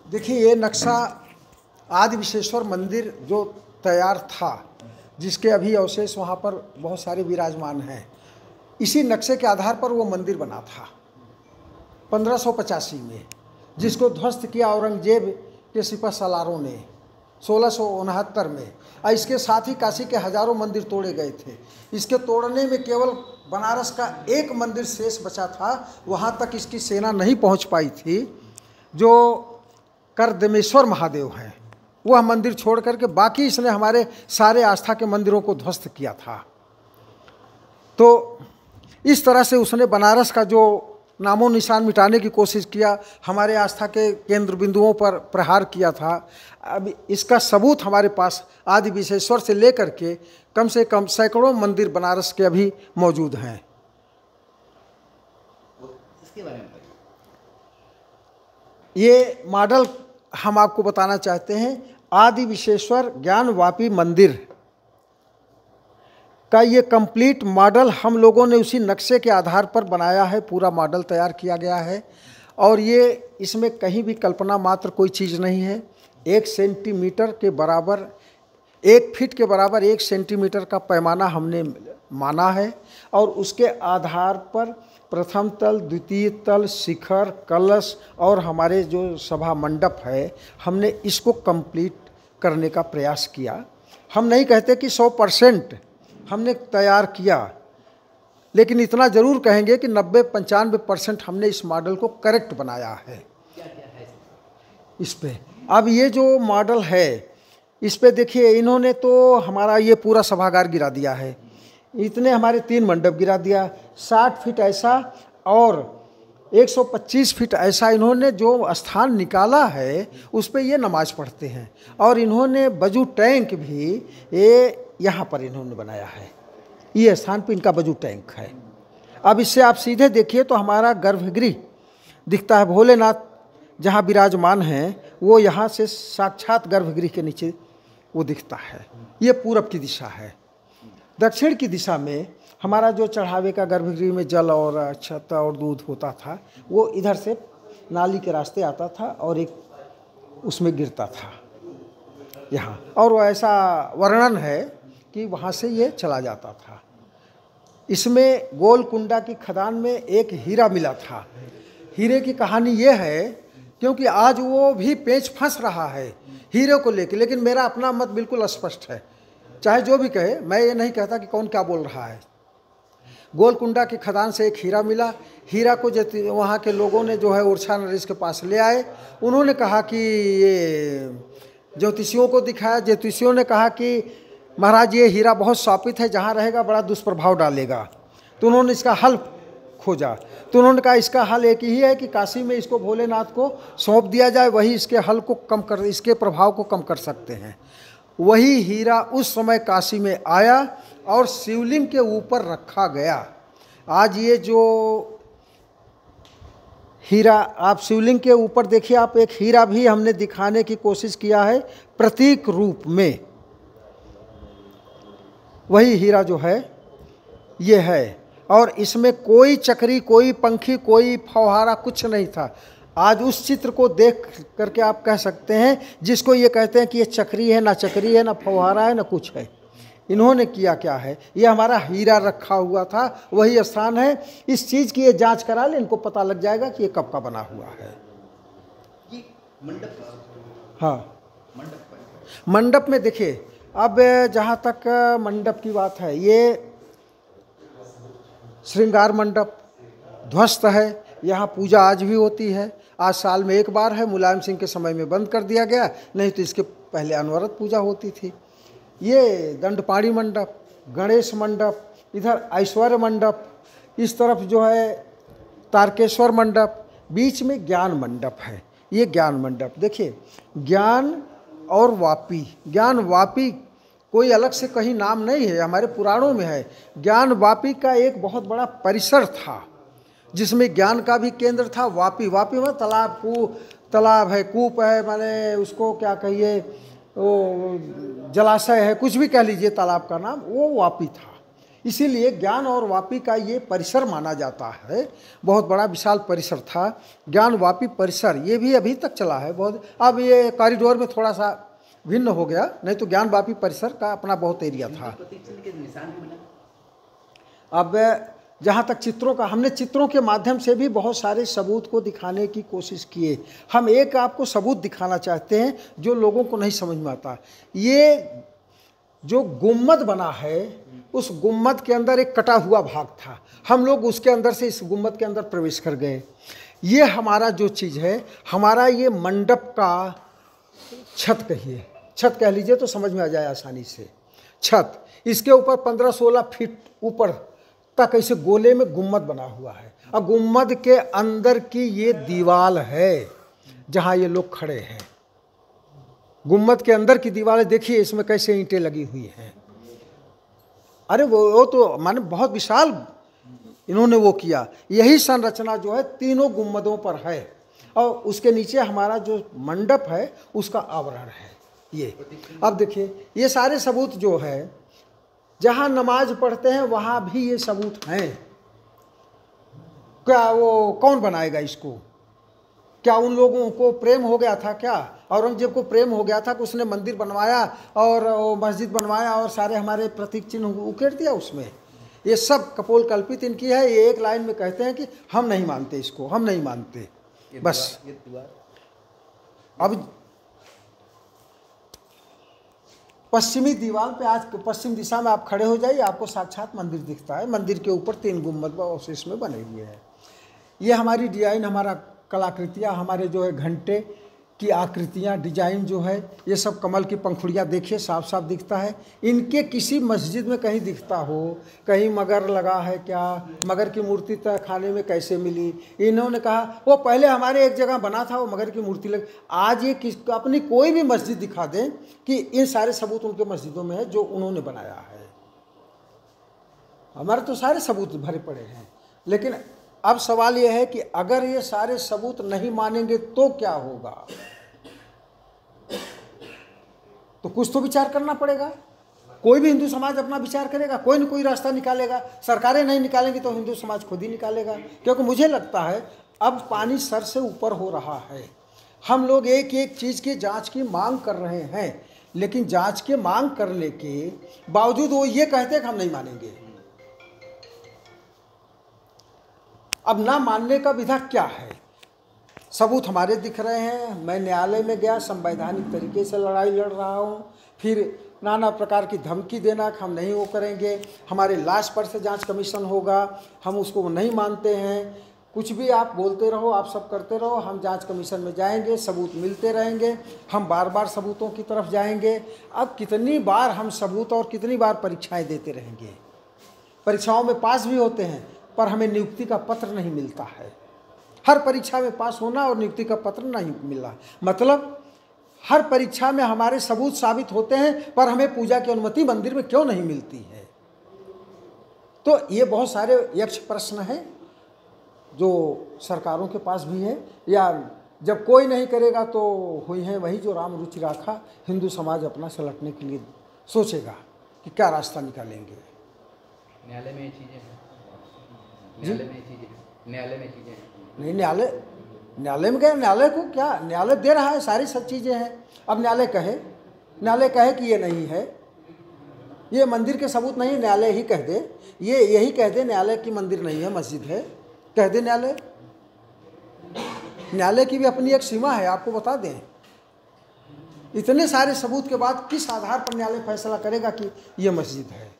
देखिए, ये नक्शा आदि विश्वेश्वर मंदिर जो तैयार था, जिसके अभी अवशेष वहाँ पर बहुत सारे विराजमान हैं, इसी नक्शे के आधार पर वो मंदिर बना था 1585 में, जिसको ध्वस्त किया औरंगजेब के सिपह सलारों ने 1669 में। और इसके साथ ही काशी के हजारों मंदिर तोड़े गए थे। इसके तोड़ने में केवल बनारस का एक मंदिर शेष बचा था, वहाँ तक इसकी सेना नहीं पहुँच पाई थी। जो करदमेश्वर महादेव हैं, वह मंदिर छोड़ करके बाकी इसने हमारे सारे आस्था के मंदिरों को ध्वस्त किया था। तो इस तरह से उसने बनारस का जो नामो निशान मिटाने की कोशिश किया, हमारे आस्था के केंद्र बिंदुओं पर प्रहार किया था। अब इसका सबूत हमारे पास आदि विश्वेश्वर से लेकर के कम से कम सैकड़ों मंदिर बनारस के अभी मौजूद हैं। इसके बारे में ये मॉडल हम आपको बताना चाहते हैं। आदि विश्वेश्वर ज्ञानवापी मंदिर का ये कंप्लीट मॉडल हम लोगों ने उसी नक्शे के आधार पर बनाया है। पूरा मॉडल तैयार किया गया है और ये इसमें कहीं भी कल्पना मात्र कोई चीज़ नहीं है। 1 सेंटीमीटर के बराबर, 1 फीट के बराबर 1 सेंटीमीटर का पैमाना हमने माना है और उसके आधार पर प्रथम तल, द्वितीय तल, शिखर, कलश और हमारे जो सभा मंडप है, हमने इसको कंप्लीट करने का प्रयास किया। हम नहीं कहते कि 100% हमने तैयार किया, लेकिन इतना ज़रूर कहेंगे कि 90-95% हमने इस मॉडल को करेक्ट बनाया है। इस पे अब ये जो मॉडल है, इस पे देखिए, इन्होंने तो हमारा ये पूरा सभागार गिरा दिया है। इतने हमारे 3 मंडप गिरा दिया, 60 फीट ऐसा और 125 फीट ऐसा इन्होंने जो स्थान निकाला है, उस पे ये नमाज पढ़ते हैं। और इन्होंने बजू टैंक भी ये यहाँ पर इन्होंने बनाया है। ये स्थान पे इनका बजू टैंक है। अब इससे आप सीधे देखिए तो हमारा गर्भगृह दिखता है। भोलेनाथ जहाँ विराजमान हैं, वो यहाँ से साक्षात गर्भगृह के नीचे वो दिखता है। ये पूरब की दिशा है। दक्षिण की दिशा में हमारा जो चढ़ावे का गर्भगृह में जल और छत और दूध होता था, वो इधर से नाली के रास्ते आता था और एक उसमें गिरता था यहाँ, और वो ऐसा वर्णन है कि वहाँ से ये चला जाता था। इसमें गोलकुंडा की खदान में एक हीरा मिला था। हीरे की कहानी ये है, क्योंकि आज वो भी पेच फंस रहा है हीरे को लेकर, लेकिन मेरा अपना मत बिल्कुल स्पष्ट है। चाहे जो भी कहे, मैं ये नहीं कहता कि कौन क्या बोल रहा है। गोलकुंडा की खदान से एक हीरा मिला। हीरा को वहाँ के लोगों ने जो है ओरछा नरेश के पास ले आए। उन्होंने कहा कि ये ज्योतिषियों को दिखाया। ज्योतिषियों ने कहा कि महाराज, ये हीरा बहुत शापित है, जहाँ रहेगा बड़ा दुष्प्रभाव डालेगा। तो उन्होंने इसका हल खोजा। तो उन्होंने कहा इसका हल एक ही है कि काशी में इसको भोलेनाथ को सौंप दिया जाए, वही इसके हल को कम कर, इसके प्रभाव को कम कर सकते हैं। वही हीरा उस समय काशी में आया और शिवलिंग के ऊपर रखा गया। आज ये जो हीरा आप शिवलिंग के ऊपर देखिए, आप एक हीरा भी हमने दिखाने की कोशिश किया है प्रतीक रूप में। वही हीरा जो है ये है, और इसमें कोई चक्री, कोई पंखी, कोई फव्वारा कुछ नहीं था। आज उस चित्र को देख करके आप कह सकते हैं, जिसको ये कहते हैं कि ये चक्री है, ना चक्री है, ना फव्वारा है, ना कुछ है। इन्होंने किया क्या है, ये हमारा हीरा रखा हुआ था, वही स्थान है। इस चीज़ की ये जांच करा ले, इनको पता लग जाएगा कि ये कब का बना हुआ है। ये मंडप, हाँ, मंडप में देखिए, अब जहाँ तक मंडप की बात है, ये श्रृंगार मंडप ध्वस्त है। यहाँ पूजा आज भी होती है। आज साल में एक बार है, मुलायम सिंह के समय में बंद कर दिया गया, नहीं तो इसके पहले अनवरत पूजा होती थी। ये दंडपाणी मंडप, गणेश मंडप, इधर ऐश्वर्य मंडप, इस तरफ जो है तारकेश्वर मंडप, बीच में ज्ञान मंडप है। ये ज्ञान मंडप देखिए, ज्ञान और वापी, ज्ञान वापी कोई अलग से कहीं नाम नहीं है, हमारे पुराणों में है। ज्ञान वापी का एक बहुत बड़ा परिसर था, जिसमें ज्ञान का भी केंद्र था। वापी, वापी में तालाब, तालाब है, कूप है, माने उसको क्या कहिए, वो जलाशय है, कुछ भी कह लीजिए तालाब का नाम, वो वापी था। इसीलिए ज्ञान और वापी का ये परिसर माना जाता है। बहुत बड़ा विशाल परिसर था ज्ञान वापी परिसर, ये भी अभी तक चला है बहुत। अब ये कॉरिडोर में थोड़ा सा भिन्न हो गया, नहीं तो ज्ञान वापी परिसर का अपना बहुत एरिया था। प्रतीक चिन्ह के निशान भी बना। अब जहाँ तक चित्रों का, हमने चित्रों के माध्यम से भी बहुत सारे सबूत को दिखाने की कोशिश किए। हम एक आपको सबूत दिखाना चाहते हैं जो लोगों को नहीं समझ में आता। ये जो गुम्मद बना है, उस गुम्मद के अंदर एक कटा हुआ भाग था, हम लोग उसके अंदर से इस गुम्मद के अंदर प्रवेश कर गए। ये हमारा जो चीज़ है, हमारा ये मंडप का छत कहिए, छत कह लीजिए तो समझ में आ जाए आसानी से। छत, इसके ऊपर 15-16 फीट ऊपर तक ऐसे गोले में गुम्मद बना हुआ है, और गुम्मद के अंदर की ये दीवार है जहाँ ये लोग खड़े हैं। गुम्मद के अंदर की दीवार देखिए, इसमें कैसे ईंटें लगी हुई हैं। अरे वो तो माने बहुत विशाल इन्होंने वो किया। यही संरचना जो है तीनों गुम्मदों पर है, और उसके नीचे हमारा जो मंडप है उसका आवरण है ये। अब देखिए ये सारे सबूत जो है, जहाँ नमाज पढ़ते हैं वहाँ भी ये सबूत हैं। क्या वो कौन बनाएगा इसको? क्या उन लोगों को प्रेम हो गया था? क्या औरंगजेब को प्रेम हो गया था कि उसने मंदिर बनवाया और मस्जिद बनवाया और सारे हमारे प्रतीक चिन्ह उकेड़ दिया उसमें? ये सब कपोल कल्पित इनकी है। ये एक लाइन में कहते हैं कि हम नहीं मानते इसको, हम नहीं मानते, बस। अब पश्चिमी दीवार पे, आज पश्चिम दिशा में आप खड़े हो जाइए, आपको साक्षात मंदिर दिखता है। मंदिर के ऊपर 3 गुम्बद अवशेष में बने हुए हैं। ये हमारी डिजाइन, हमारा कलाकृतियाँ, हमारे जो है घंटे की आकृतियाँ, डिजाइन जो है, ये सब कमल की पंखुड़ियाँ देखिए साफ साफ दिखता है। इनके किसी मस्जिद में कहीं दिखता हो, कहीं मगर लगा है क्या? मगर की मूर्ति तय खाने में कैसे मिली? इन्होंने कहा वो पहले हमारे एक जगह बना था, वो मगर की मूर्ति लग। आज ये अपनी कोई भी मस्जिद दिखा दें कि इन सारे सबूत उनके मस्जिदों में है जो उन्होंने बनाया है। हमारे तो सारे सबूत भरे पड़े हैं। लेकिन अब सवाल यह है कि अगर ये सारे सबूत नहीं मानेंगे तो क्या होगा? तो कुछ तो विचार करना पड़ेगा। कोई भी हिंदू समाज अपना विचार करेगा, कोई न कोई रास्ता निकालेगा। सरकारें नहीं निकालेंगी तो हिंदू समाज खुद ही निकालेगा। क्योंकि मुझे लगता है अब पानी सर से ऊपर हो रहा है। हम लोग एक एक चीज़ की जांच की मांग कर रहे हैं, लेकिन जांच के मांग करने के बावजूद वो ये कहते हैं कि हम नहीं मानेंगे। अब ना मानने का विधा क्या है? सबूत हमारे दिख रहे हैं। मैं न्यायालय में गया, संवैधानिक तरीके से लड़ाई लड़ रहा हूँ। फिर नाना प्रकार की धमकी देना कि हम नहीं वो करेंगे, हमारे लाश पर से जांच कमीशन होगा, हम उसको नहीं मानते हैं। कुछ भी आप बोलते रहो, आप सब करते रहो, हम जांच कमीशन में जाएंगे, सबूत मिलते रहेंगे, हम बार बार सबूतों की तरफ जाएंगे। अब कितनी बार हम सबूत और कितनी बार परीक्षाएँ देते रहेंगे? परीक्षाओं में पास भी होते हैं पर हमें नियुक्ति का पत्र नहीं मिलता है। हर परीक्षा में पास होना और नियुक्ति का पत्र नहीं मिला, मतलब हर परीक्षा में हमारे सबूत साबित होते हैं पर हमें पूजा की अनुमति मंदिर में क्यों नहीं मिलती है? तो ये बहुत सारे यक्ष प्रश्न हैं जो सरकारों के पास भी है, या जब कोई नहीं करेगा तो हुई है वही जो राम रुचि राखा। हिंदू समाज अपना सलटने के लिए सोचेगा कि क्या रास्ता निकालेंगे। न्यायालय में ये चीज़ें हैं, न्यायालय में चीज़ें, न्यायालय में चीज़ें नहीं। न्यायालय में गए, न्यायालय को क्या, न्यायालय दे रहा है, सारी सब चीज़ें हैं। अब न्यायालय कहे कि ये नहीं है, ये मंदिर के सबूत नहीं, न्यायालय ही कह दे, ये यही कह दे न्यायालय की मंदिर नहीं है मस्जिद है, कह दे न्यायालय। न्यायालय की भी अपनी एक सीमा है, आपको बता दें। इतने सारे सबूत के बाद किस आधार पर न्यायालय फैसला करेगा कि ये मस्जिद है?